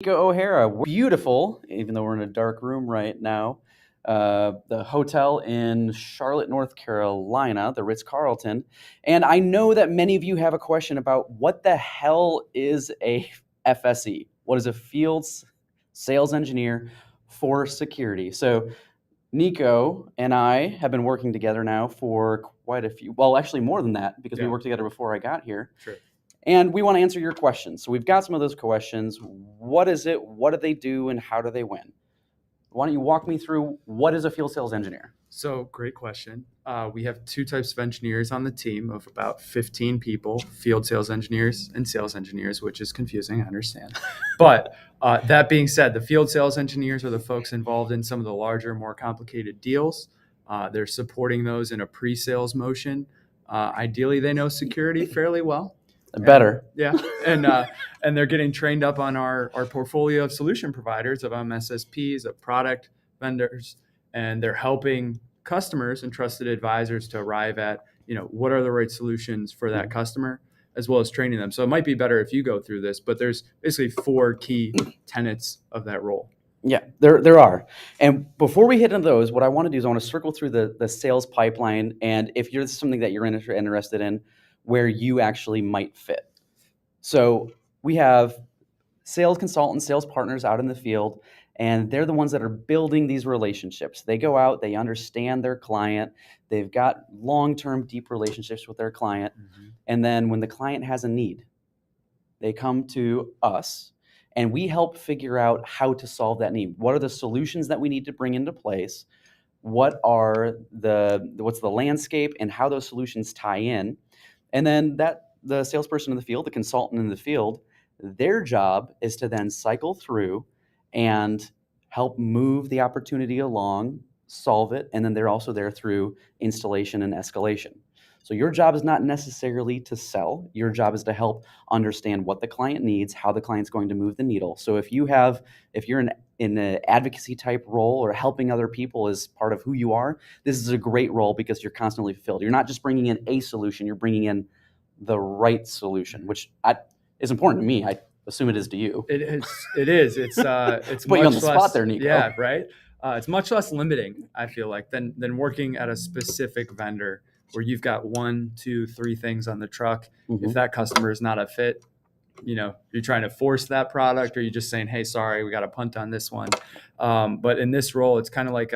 Nico O'Hara, beautiful, even though we're in a dark room right now. The hotel in Charlotte, North Carolina, the Ritz-Carlton. And I know that many of you have a question about what the hell is a FSE? What is a field sales engineer for security? So Nico and I have been working together now for quite a few, well, actually more than that, because we worked together before I got here. Sure. And we want to answer your questions. So we've got some of those questions. What is it? What do they do? And how do they win? Why don't you walk me through what is a field sales engineer? So great question. We have two types of engineers on the team of about 15 people, field sales engineers and sales engineers, which is confusing, I understand. But that being said, the field sales engineers are the folks involved in some of the larger, more complicated deals. They're supporting those in a pre-sales motion. Ideally, they know security fairly well. Better. And they're getting trained up on our portfolio of solution providers, of MSSPs, of product vendors, and they're helping customers and trusted advisors to arrive at, what are the right solutions for that customer, as well as training them. So it might be better if you go through this, but there's basically 4 key tenets of that role. Yeah, there are. And before we hit into those, what I want to do is I want to circle through the sales pipeline, and if you're something that you're interested in, where you actually might fit. So we have sales consultants, sales partners out in the field, and they're the ones that are building these relationships. They go out, they understand their client, they've got long-term, deep relationships with their client, and then when the client has a need, they come to us, and we help figure out how to solve that need. What are the solutions that we need to bring into place? What's the landscape and how those solutions tie in? And then the salesperson in the field, the consultant in the field, their job is to then cycle through and help move the opportunity along, solve it, and then they're also there through installation and escalation. So your job is not necessarily to sell. Your job is to help understand what the client needs, how the client's going to move the needle. So if you're in an advocacy type role or helping other people as part of who you are, this is a great role because you're constantly fulfilled. You're not just bringing in a solution, you're bringing in the right solution, which is important to me. I assume it is to you. It is. It's put you on the spot there, Nico. Yeah, right. It's much less limiting, I feel like, than working at a specific vendor where you've got 1, 2, 3 things on the truck. If that customer is not a fit, you're trying to force that product, or you're just saying, hey, sorry, we got to punt on this one. But in this role, it's kind of like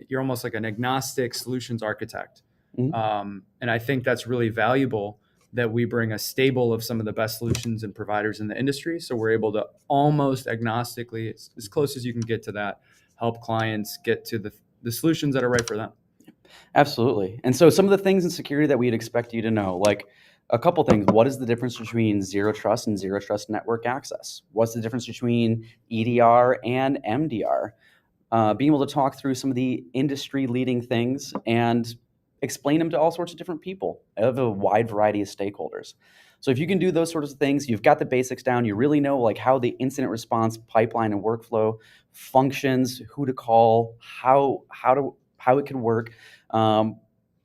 you're almost like an agnostic solutions architect. And I think that's really valuable, that we bring a stable of some of the best solutions and providers in the industry. So we're able to almost agnostically, as close as you can get to that, help clients get to the solutions that are right for them. Absolutely. And so some of the things in security that we'd expect you to know, like a couple things. What is the difference between zero trust and zero trust network access? What's the difference between EDR and MDR? Being able to talk through some of the industry leading things and explain them to all sorts of different people of a wide variety of stakeholders. So if you can do those sorts of things, you've got the basics down, you really know like how the incident response pipeline and workflow functions, who to call, how it can work, and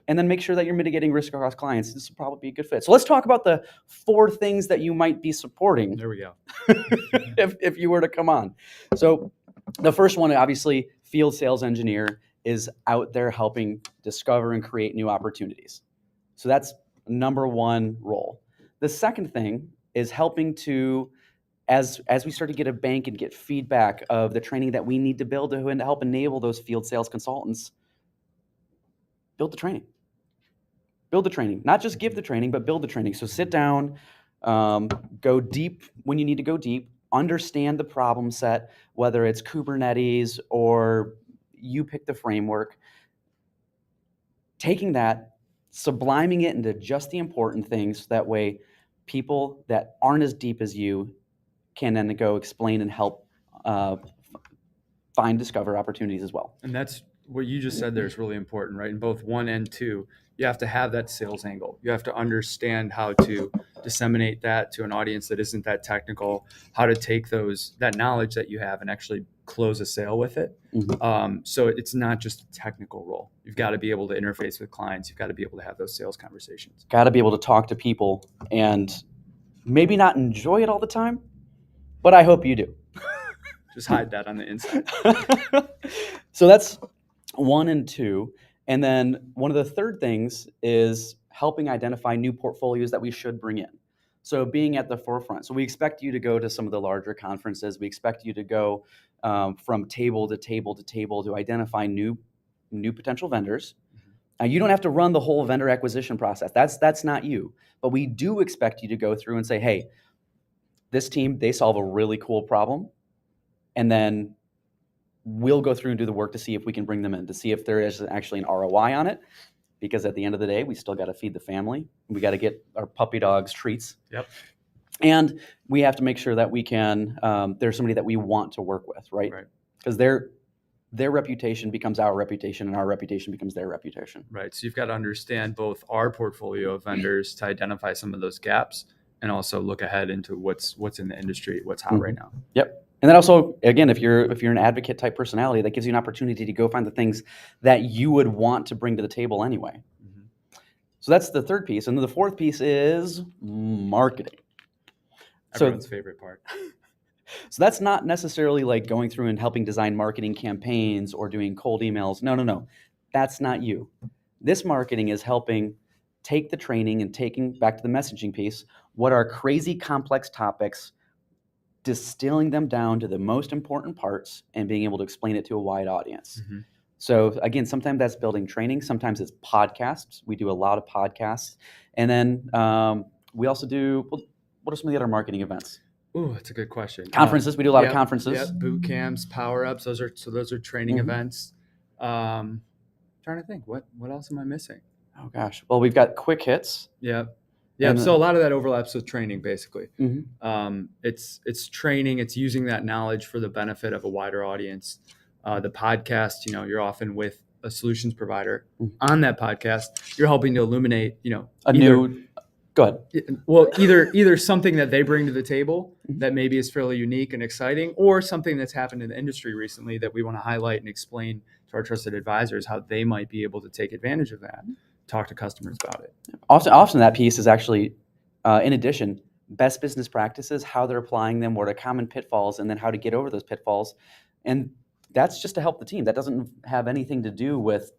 then make sure that you're mitigating risk across clients. This will probably be a good fit. So let's talk about the 4 things that you might be supporting. There we go. if you were to come on. So the first one, obviously, field sales engineer is out there helping discover and create new opportunities. So that's number 1 role. The second thing is helping to, as we start to get a bank and get feedback of the training that we need to build to help enable those field sales consultants, build the training. Build the training. Not just give the training, but build the training. So sit down, go deep when you need to go deep, understand the problem set, whether it's Kubernetes or you pick the framework, taking that, subliming it into just the important things. That way people that aren't as deep as you can then go explain and help discover opportunities as well. And that's what you just said there is really important, right? In both 1 and 2, you have to have that sales angle. You have to understand how to disseminate that to an audience that isn't that technical, how to take that knowledge that you have and actually close a sale with it. So it's not just a technical role. You've got to be able to interface with clients. You've got to be able to have those sales conversations. Got to be able to talk to people and maybe not enjoy it all the time, but I hope you do. Just hide that on the inside. So that's 1 and 2. And then one of the third things is helping identify new portfolios that we should bring in. So being at the forefront. So we expect you to go to some of the larger conferences. We expect you to go from table to table to table to identify new potential vendors. Now, you don't have to run the whole vendor acquisition process. That's not you. But we do expect you to go through and say, hey, this team, they solve a really cool problem. And then we'll go through and do the work to see if we can bring them in, to see if there is actually an ROI on it. Because at the end of the day, we still got to feed the family. We got to get our puppy dogs treats. Yep. And we have to make sure that we can, there's somebody that we want to work with, right? Because their reputation becomes our reputation, and our reputation becomes their reputation. Right. So you've got to understand both our portfolio of vendors to identify some of those gaps, and also look ahead into what's in the industry, what's hot right now. Yep. And then also, again, if you're an advocate type personality, that gives you an opportunity to go find the things that you would want to bring to the table anyway. So that's the third piece. And then the fourth piece is marketing. Everyone's favorite part. So that's not necessarily like going through and helping design marketing campaigns or doing cold emails. No. That's not you. This marketing is helping take the training and taking back to the messaging piece, what are crazy complex topics, distilling them down to the most important parts and being able to explain it to a wide audience. So again, sometimes that's building training. Sometimes it's podcasts. We do a lot of podcasts. And then we also do, what are some of the other marketing events? Oh, that's a good question. Conferences. We do a lot of conferences. Yeah, boot camps, power ups. Those are training events. Trying to think, what else am I missing? Oh gosh. Well, we've got quick hits. Yeah. So a lot of that overlaps with training, basically. It's training. It's using that knowledge for the benefit of a wider audience. The podcast, you're often with a solutions provider. On that podcast, you're helping to illuminate, Go ahead. Well, either something that they bring to the table that maybe is fairly unique and exciting, or something that's happened in the industry recently that we want to highlight and explain to our trusted advisors how they might be able to take advantage of that, talk to customers about it. Often that piece is actually, in addition, best business practices, how they're applying them, what are common pitfalls, and then how to get over those pitfalls. And that's just to help the team. That doesn't have anything to do with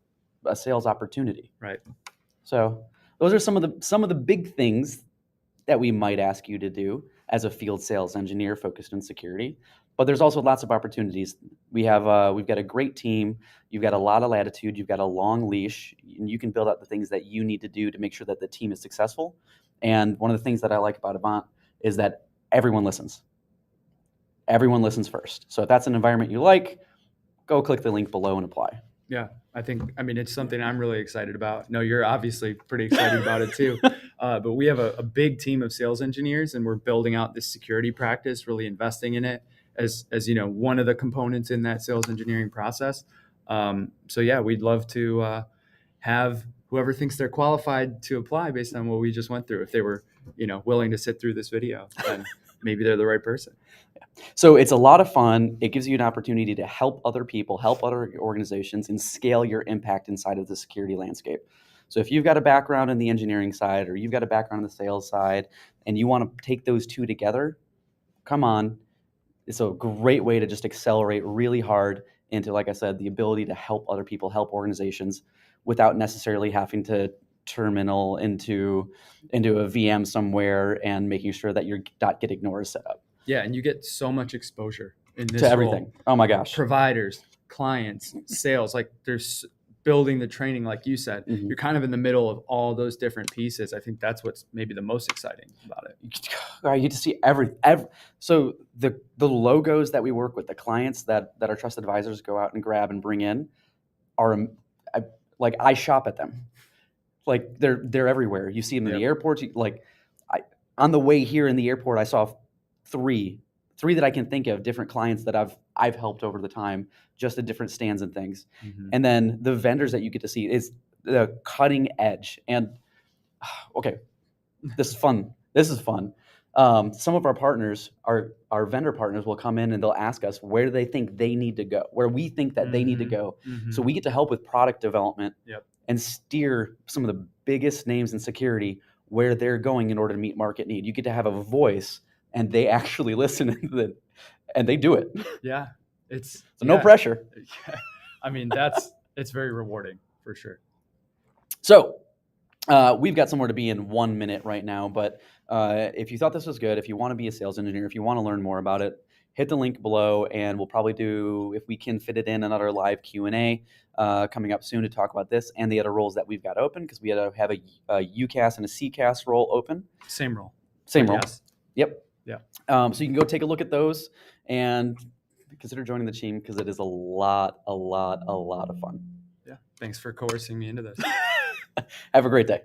a sales opportunity. Right. So those are some of the big things that we might ask you to do as a field sales engineer focused in security. But there's also lots of opportunities. We've got a great team. You've got a lot of latitude. You've got a long leash, and you can build out the things that you need to do to make sure that the team is successful. And one of the things that I like about Avant is that everyone listens. Everyone listens first. So if that's an environment you like, go click the link below and apply. Yeah, it's something I'm really excited about. No, you're obviously pretty excited about it too. But we have a big team of sales engineers, and we're building out this security practice, really investing in it as one of the components in that sales engineering process. So yeah, we'd love to have whoever thinks they're qualified to apply based on what we just went through. If they were, willing to sit through this video, then maybe they're the right person. So it's a lot of fun. It gives you an opportunity to help other people, help other organizations, and scale your impact inside of the security landscape. So if you've got a background in the engineering side, or you've got a background on the sales side, and you want to take those two together, come on. It's a great way to just accelerate really hard into, like I said, the ability to help other people, help organizations without necessarily having to terminal into a VM somewhere and making sure that your .get ignore is set up. Yeah, and you get so much exposure in this to everything. role. Oh my gosh. Providers, clients, sales, like there's building the training, like you said. You're kind of in the middle of all those different pieces. I think that's what's maybe the most exciting about it. You get to see every so the logos that we work with, the clients that our trusted advisors go out and grab and bring in are like I shop at them. Like they're everywhere. You see them in the airports. On the way here in the airport, I saw three that I can think of, different clients that I've helped over the time, just at different stands and things. And then the vendors that you get to see is the cutting edge. And okay, this is fun. Some of our partners, our vendor partners, will come in and they'll ask us where they think they need to go, where we think that they need to go. So we get to help with product development and steer some of the biggest names in security where they're going in order to meet market need. You get to have a voice, and they actually listen and they do it. Yeah. It's So no pressure. I mean, it's very rewarding for sure. So we've got somewhere to be in 1 minute right now, but if you thought this was good, if you want to be a sales engineer, if you want to learn more about it, hit the link below, and we'll probably do, if we can fit it in, another live Q&A coming up soon to talk about this and the other roles that we've got open, because we have a UCAS and a CCAS role open. Same role. Same role. Yes. Yep. Yeah. So you can go take a look at those and consider joining the team, because it is a lot of fun. Yeah. Thanks for coercing me into this. Have a great day.